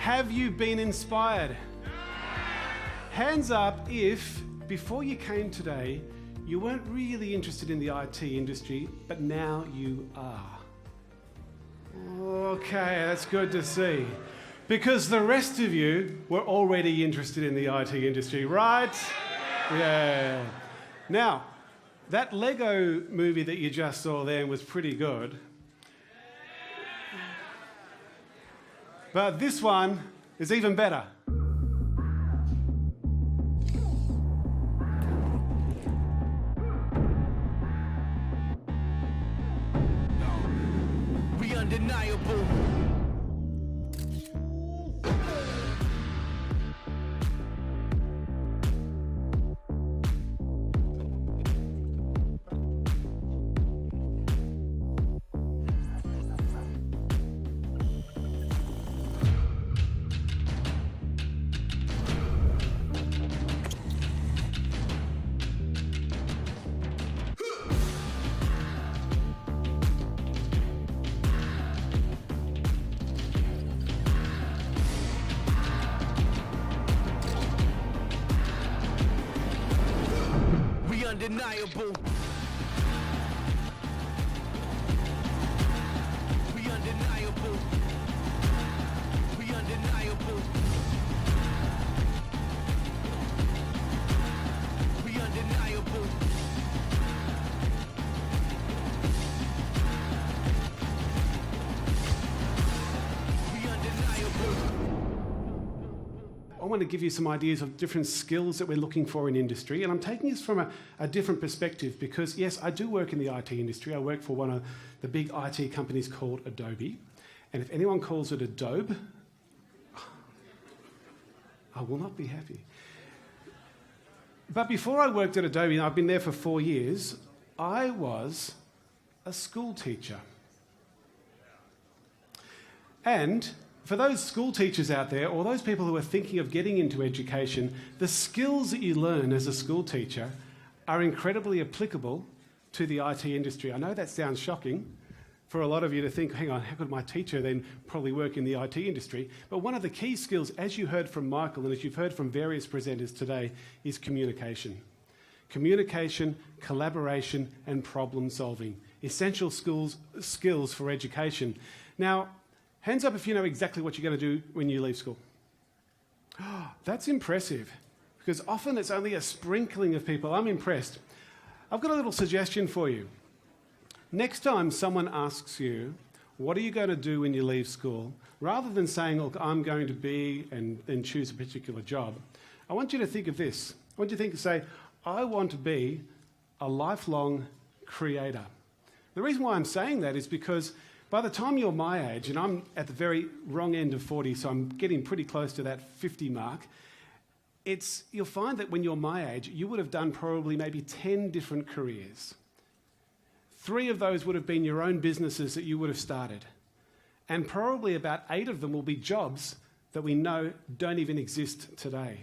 Have you been inspired? Hands up if, before you came today, you weren't really interested in the IT industry, but now you are. Okay, that's good to see. Because the rest of you were already interested in the IT industry, right? Yeah. Now, that Lego movie that you just saw there was pretty good. But this one is even better. We undeniable. Undeniable. We undeniable. We undeniable. We undeniable. We undeniable. I want to give you some ideas of different skills that we're looking for in industry, and I'm taking this from a different perspective because, yes, I do work in the IT industry. I work for one of the big IT companies called Adobe, and if anyone calls it Adobe, I will not be happy. But before I worked at Adobe, and I've been there for 4 years, I was a school teacher. And for those school teachers out there, or those people who are thinking of getting into education, the skills that you learn as a school teacher are incredibly applicable to the IT industry. I know that sounds shocking for a lot of you to think, hang on, how could my teacher then probably work in the IT industry? But one of the key skills, as you heard from Michael and as you've heard from various presenters today, is communication. Communication, collaboration, and problem solving. Essential skills for education. Now, hands up if you know exactly what you're going to do when you leave school. Oh, that's impressive, because often it's only a sprinkling of people. I'm impressed. I've got a little suggestion for you. Next time someone asks you, what are you going to do when you leave school, rather than saying, look, I'm going to be, and then choose a particular job, I want you to think of this. I want you to say, I want to be a lifelong creator. The reason why I'm saying that is because by the time you're my age, and I'm at the very wrong end of 40, so I'm getting pretty close to that 50 mark, you'll find that when you're my age, you would have done probably maybe 10 different careers. 3 of those would have been your own businesses that you would have started. And probably about 8 of them will be jobs that we know don't even exist today.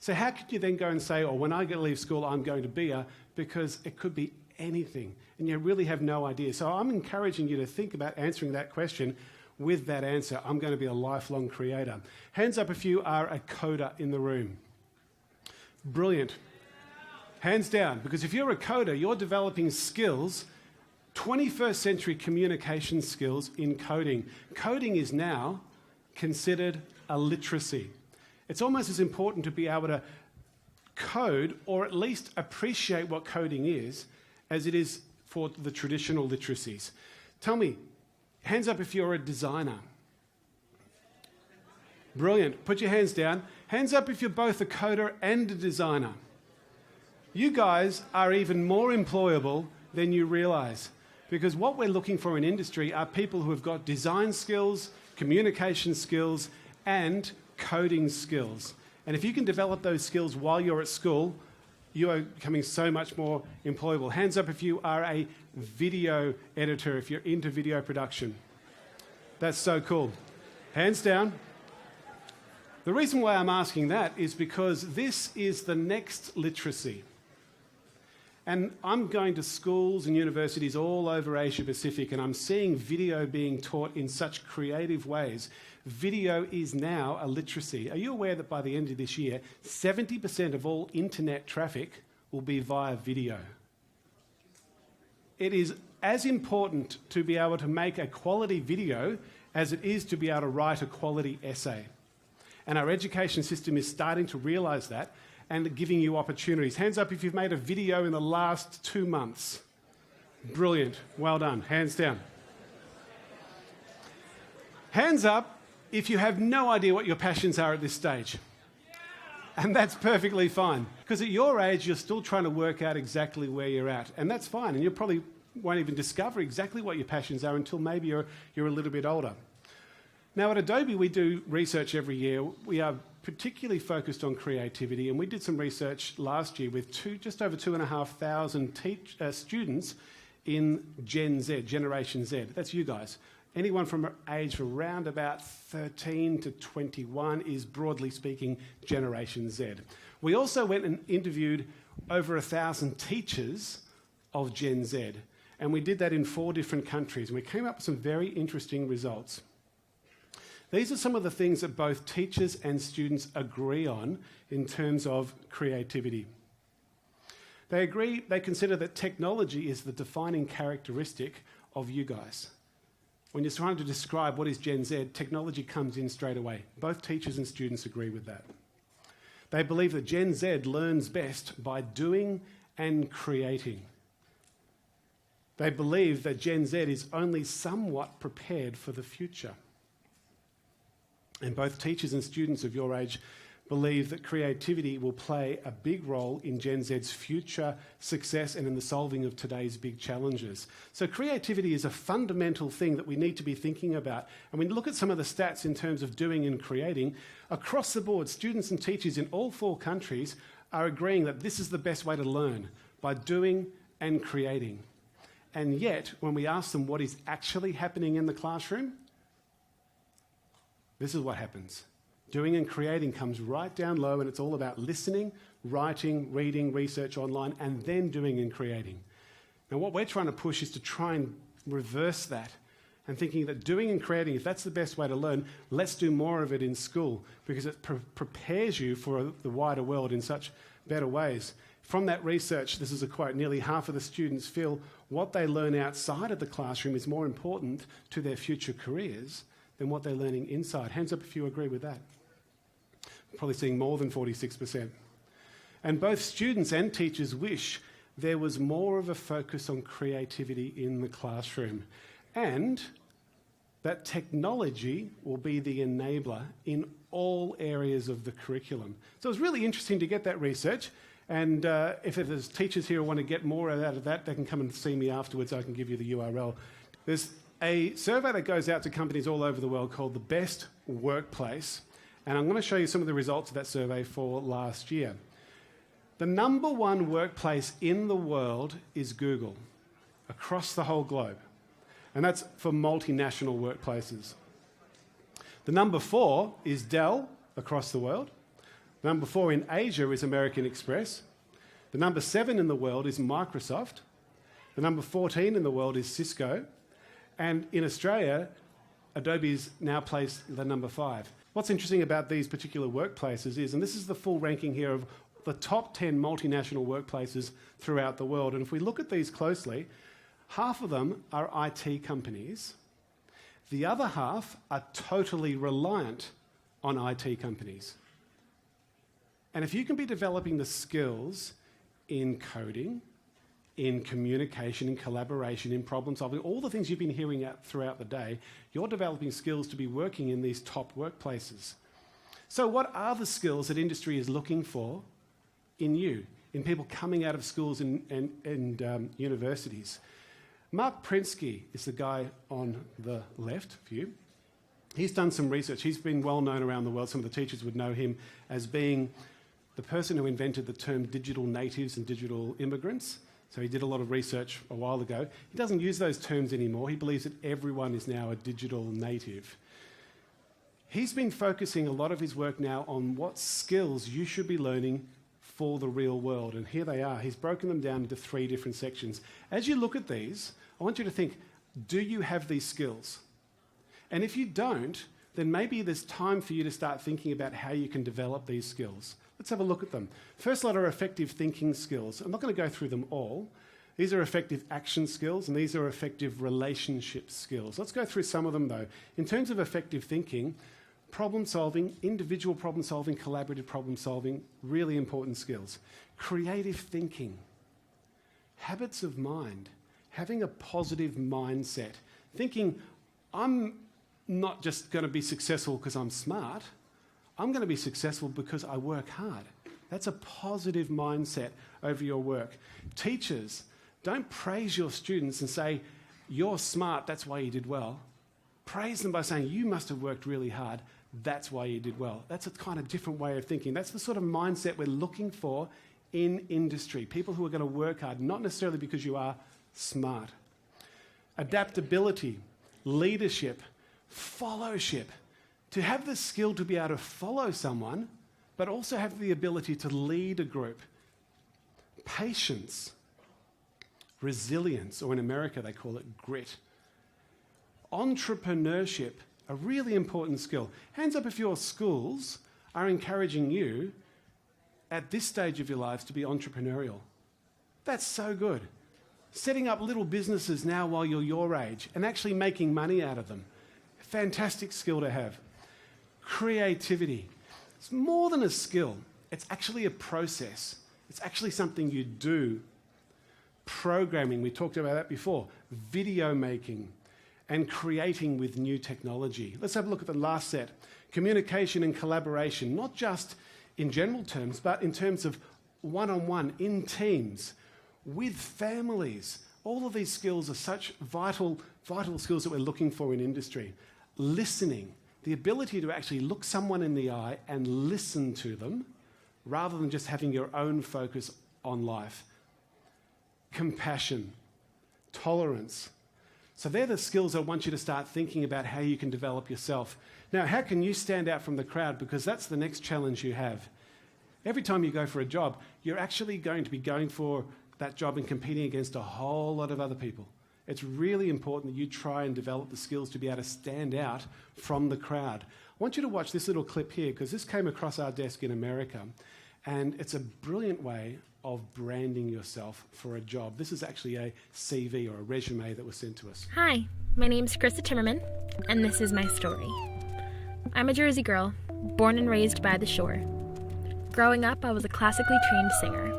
So how could you then go and say, oh, when I leave school, I'm going to be a, because it could be anything, and you really have no idea. So I'm encouraging you to think about answering that question with that answer. I'm going to be a lifelong creator. Hands up if you are a coder in the room. Brilliant. Hands down, because if you're a coder, you're developing skills, 21st century communication skills in coding. Coding is now considered a literacy. It's almost as important to be able to code, or at least appreciate what coding is, as it is for the traditional literacies. Tell me, hands up if you're a designer. Brilliant. Put your hands down. Hands up if you're both a coder and a designer. You guys are even more employable than you realise, because what we're looking for in industry are people who have got design skills, communication skills, and coding skills. And if you can develop those skills while you're at school, you are becoming so much more employable. Hands up if you are a video editor, if you're into video production. That's so cool. Hands down. The reason why I'm asking that is because this is the next literacy. And I'm going to schools and universities all over Asia Pacific, and I'm seeing video being taught in such creative ways. video is now a literacy. Are you aware that by the end of this year, 70% of all internet traffic will be via video? It is as important to be able to make a quality video as it is to be able to write a quality essay. And our education system is starting to realise that and giving you opportunities. Hands up if you've made a video in the last 2 months. Brilliant. Well done. Hands down. Hands up if you have no idea what your passions are at this stage. And that's perfectly fine. Because at your age, you're still trying to work out exactly where you're at. And that's fine. And you probably won't even discover exactly what your passions are until maybe you're a little bit older. Now at Adobe, we do research every year. We are particularly focused on creativity, and we did some research last year with just over 2,500 students in Gen Z, Generation Z. That's you guys. Anyone from age around about 13 to 21 is, broadly speaking, Generation Z. We also went and interviewed over 1,000 teachers of Gen Z, and we did that in 4 different countries, and we came up with some very interesting results. These are some of the things that both teachers and students agree on in terms of creativity. They consider that technology is the defining characteristic of you guys. When you're trying to describe what is Gen Z, technology comes in straight away. Both teachers and students agree with that. They believe that Gen Z learns best by doing and creating. They believe that Gen Z is only somewhat prepared for the future. And both teachers and students of your age believe that creativity will play a big role in Gen Z's future success and in the solving of today's big challenges. So creativity is a fundamental thing that we need to be thinking about. And when you look at some of the stats in terms of doing and creating, across the board, students and teachers in all 4 countries are agreeing that this is the best way to learn, by doing and creating. And yet, when we ask them what is actually happening in the classroom, this is what happens. Doing and creating comes right down low, and it's all about listening, writing, reading, research online, and then doing and creating. Now, what we're trying to push is to try and reverse that and thinking that doing and creating, if that's the best way to learn, let's do more of it in school because it prepares you for the wider world in such better ways. From that research, this is a quote, nearly half of the students feel what they learn outside of the classroom is more important to their future careers than what they're learning inside. Hands up if you agree with that. Probably seeing more than 46%. And both students and teachers wish there was more of a focus on creativity in the classroom, and that technology will be the enabler in all areas of the curriculum. So it's really interesting to get that research, and if there's teachers here who want to get more out of that, they can come and see me afterwards. I can give you the URL. There's a survey that goes out to companies all over the world called the Best Workplace, and I'm going to show you some of the results of that survey for last year. The number 1 workplace in the world is Google, across the whole globe, and that's for multinational workplaces. The number 4 is Dell, across the world. The number 4 in Asia is American Express. The number 7 in the world is Microsoft. The number 14 in the world is Cisco. And in Australia, Adobe is now placed the number 5. What's interesting about these particular workplaces is, and this is the full ranking here of the top 10 multinational workplaces throughout the world, and if we look at these closely, half of them are IT companies. The other half are totally reliant on IT companies. And if you can be developing the skills in coding, in communication, in collaboration, in problem solving, all the things you've been hearing out throughout the day, you're developing skills to be working in these top workplaces. So what are the skills that industry is looking for in you, in people coming out of schools and universities? Mark Prinsky is the guy on the left view. He's done some research. He's been well known around the world. Some of the teachers would know him as being the person who invented the term digital natives and digital immigrants. So he did a lot of research a while ago. He doesn't use those terms anymore. He believes that everyone is now a digital native. He's been focusing a lot of his work now on what skills you should be learning for the real world. And here they are. He's broken them down into 3 different sections. As you look at these, I want you to think, do you have these skills? And if you don't, then maybe there's time for you to start thinking about how you can develop these skills. Let's have a look at them. First lot are effective thinking skills. I'm not going to go through them all. These are effective action skills, and these are effective relationship skills. Let's go through some of them, though. In terms of effective thinking, problem solving, individual problem solving, collaborative problem solving, really important skills. Creative thinking, habits of mind, having a positive mindset, thinking, I'm not just going to be successful because I'm smart, I'm going to be successful because I work hard. That's a positive mindset over your work. Teachers, don't praise your students and say, you're smart, that's why you did well. Praise them by saying, you must have worked really hard, that's why you did well. That's a kind of different way of thinking. That's the sort of mindset we're looking for in industry. People who are going to work hard, not necessarily because you are smart. Adaptability, leadership, followship. To have the skill to be able to follow someone, but also have the ability to lead a group. Patience, resilience, or in America they call it grit. Entrepreneurship, a really important skill. Hands up if your schools are encouraging you at this stage of your lives to be entrepreneurial. That's so good. Setting up little businesses now while you're your age and actually making money out of them. Fantastic skill to have. Creativity. It's more than a skill. It's actually a process. It's actually something you do. Programming, we talked about that before. Video making and creating with new technology. Let's have a look at the last set. Communication and collaboration, not just in general terms, but in terms of one-on-one, in teams, with families. All of these skills are such vital skills that we're looking for in industry. Listening, the ability to actually look someone in the eye and listen to them rather than just having your own focus on life. Compassion, tolerance. So they're the skills I want you to start thinking about how you can develop yourself. Now, how can you stand out from the crowd? Because that's the next challenge you have. Every time you go for a job, you're actually going to be going for that job and competing against a whole lot of other people. It's really important that you try and develop the skills to be able to stand out from the crowd. I want you to watch this little clip here because this came across our desk in America, and it's a brilliant way of branding yourself for a job. This is actually a CV or a resume that was sent to us. Hi, my name's Krista Timmerman, and this is my story. I'm a Jersey girl, born and raised by the shore. Growing up, I was a classically trained singer.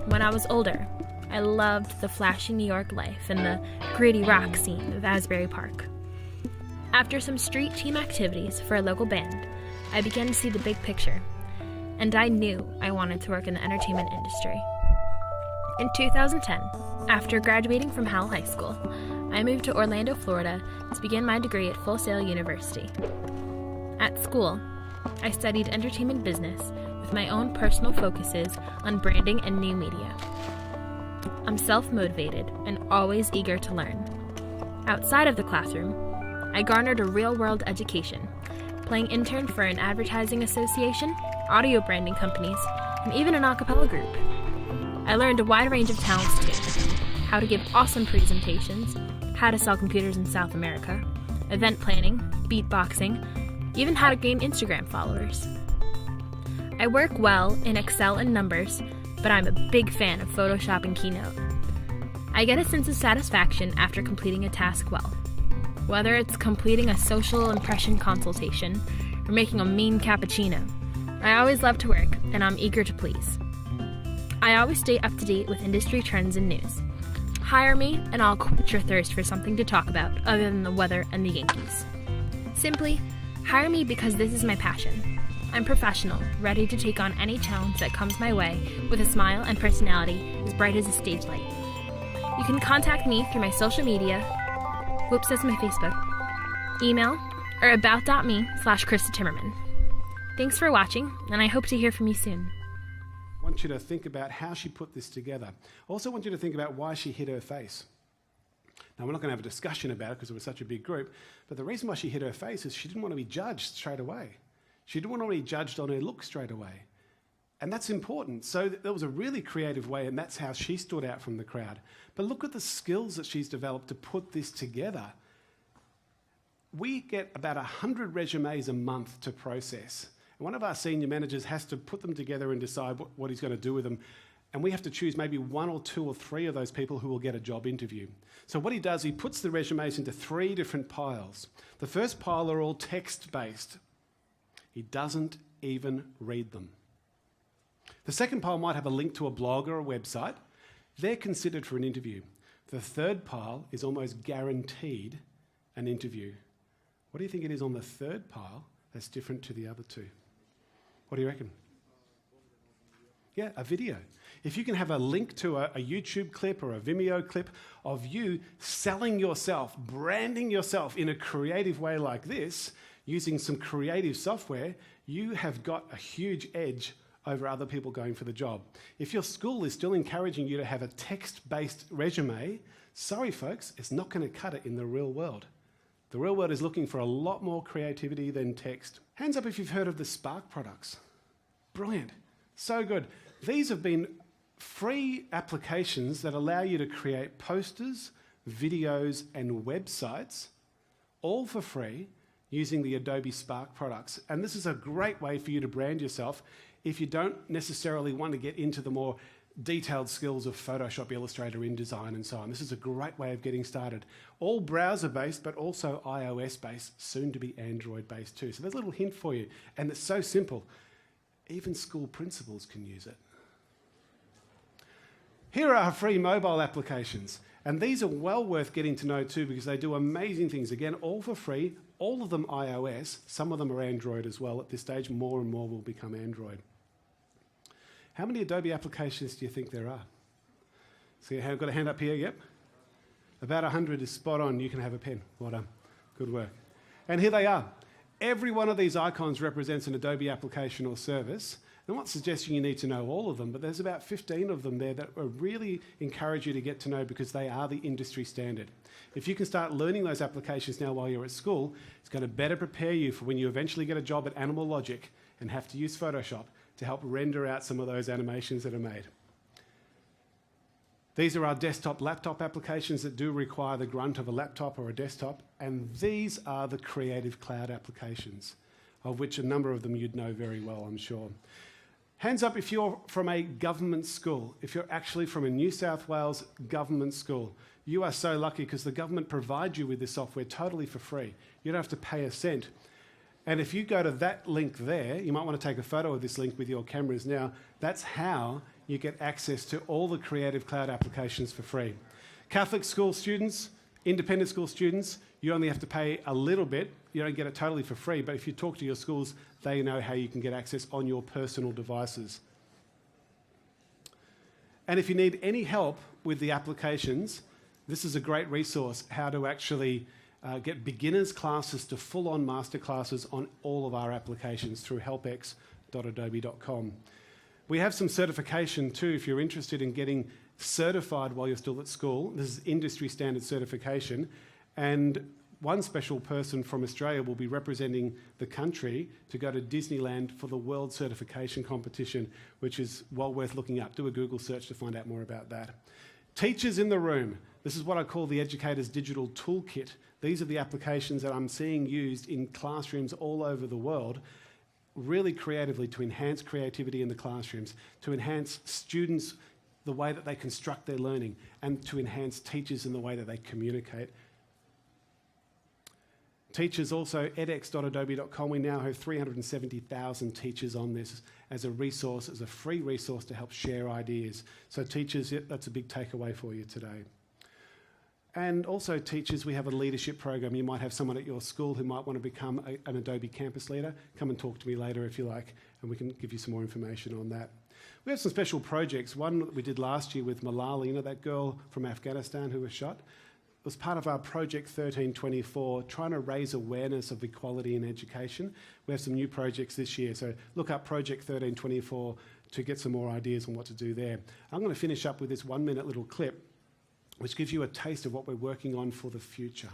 When I was older, I loved the flashy New York life and the gritty rock scene of Asbury Park. After some street team activities for a local band, I began to see the big picture, and I knew I wanted to work in the entertainment industry. In 2010, after graduating from Howell High School, I moved to Orlando, Florida to begin my degree at Full Sail University. At school, I studied entertainment business with my own personal focuses on branding and new media. I'm self-motivated and always eager to learn. Outside of the classroom, I garnered a real-world education, playing intern for an advertising association, audio branding companies, and even an a cappella group. I learned a wide range of talents too: how to give awesome presentations, how to sell computers in South America, event planning, beatboxing, even how to gain Instagram followers. I work well in Excel and numbers, but I'm a big fan of Photoshop and Keynote. I get a sense of satisfaction after completing a task well. Whether it's completing a social impression consultation or making a mean cappuccino, I always love to work and I'm eager to please. I always stay up to date with industry trends and news. Hire me and I'll quench your thirst for something to talk about other than the weather and the Yankees. Simply, hire me because this is my passion. I'm professional, ready to take on any challenge that comes my way with a smile and personality as bright as a stage light. You can contact me through my social media, whoops, that's my Facebook, email, or about.me/Krista Timmerman. Thanks for watching, and I hope to hear from you soon. I want you to think about how she put this together. I also want you to think about why she hit her face. Now, we're not going to have a discussion about it because it was such a big group, but the reason why she hit her face is she didn't want to be judged straight away. She didn't want to be judged on her look straight away. And that's important. So that was a really creative way, and that's how she stood out from the crowd. But look at the skills that she's developed to put this together. we get about 100 resumes a month to process. And one of our senior managers has to put them together and decide what he's going to do with them. And we have to choose maybe 1 or 2 or 3 of those people who will get a job interview. So what he does, he puts the resumes into 3 different piles. The first pile are all text-based. He doesn't even read them. The second pile might have a link to a blog or a website. They're considered for an interview. The third pile is almost guaranteed an interview. What do you think it is on the third pile that's different to the other 2? What do you reckon? Yeah, a video. If you can have a link to a YouTube clip or a Vimeo clip of you selling yourself, branding yourself in a creative way like this, using some creative software, you have got a huge edge over other people going for the job. If your school is still encouraging you to have a text-based resume, sorry folks, it's not going to cut it in the real world. The real world is looking for a lot more creativity than text. Hands up if you've heard of the Spark products. Brilliant. So good. These have been free applications that allow you to create posters, videos, and websites, all for free, using the Adobe Spark products. And this is a great way for you to brand yourself if you don't necessarily want to get into the more detailed skills of Photoshop, Illustrator, InDesign, and so on. This is a great way of getting started. All browser-based, but also iOS-based, soon to be Android-based too. So there's a little hint for you. And it's so simple. Even school principals can use it. Here are our free mobile applications. And these are well worth getting to know too, because they do amazing things. Again, all for free, all of them iOS. Some of them are Android as well. At this stage, more and more will become Android. How many Adobe applications do you think there are? See, I've got a hand up here, yep. About 100 is spot on. You can have a pen. Well done. Good work. And here they are. Every one of these icons represents an Adobe application or service. I'm not suggesting you need to know all of them, but there's about 15 of them there that I really encourage you to get to know because they are the industry standard. If you can start learning those applications now while you're at school, it's going to better prepare you for when you eventually get a job at Animal Logic and have to use Photoshop to help render out some of those animations that are made. These are our desktop laptop applications that do require the grunt of a laptop or a desktop, and these are the Creative Cloud applications, of which a number of them you'd know very well, I'm sure. Hands up if you're from a government school, if you're actually from a New South Wales government school. You are so lucky because the government provides you with this software totally for free. You don't have to pay a cent. And if you go to that link there, you might want to take a photo of this link with your cameras now. That's how you get access to all the Creative Cloud applications for free. Catholic school students, independent school students, you only have to pay a little bit. You don't get it totally for free, but if you talk to your schools, they know how you can get access on your personal devices. And if you need any help with the applications, this is a great resource, how to actually get beginners classes to full-on master classes on all of our applications through helpx.adobe.com. We have some certification too if you're interested in getting certified while you're still at school. This is industry standard certification, and one special person from Australia will be representing the country to go to Disneyland for the World Certification Competition, which is well worth looking up. Do a Google search to find out more about that. Teachers in the room. This is what I call the Educator's Digital Toolkit. These are the applications that I'm seeing used in classrooms all over the world, really creatively to enhance creativity in the classrooms, to enhance students the way that they construct their learning, and to enhance teachers in the way that they communicate. Teachers also, edx.adobe.com, we now have 370,000 teachers on this as a resource, as a free resource to help share ideas. So teachers, that's a big takeaway for you today. And also teachers, we have a leadership program. You might have someone at your school who might want to become an Adobe campus leader. Come and talk to me later if you like, and we can give you some more information on that. We have some special projects. One that we did last year with Malala, you know, that girl from Afghanistan who was shot. It was part of our Project 1324, trying to raise awareness of equality in education. We have some new projects this year, so look up Project 1324 to get some more ideas on what to do there. I'm going to finish up with this 1-minute little clip, which gives you a taste of what we're working on for the future.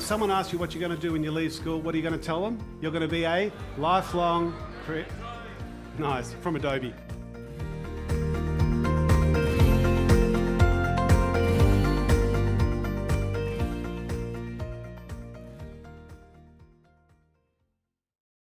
someone asks you what you're going to do when you leave school, what are you going to tell them? You're going to be a lifelong... Nice, from Adobe.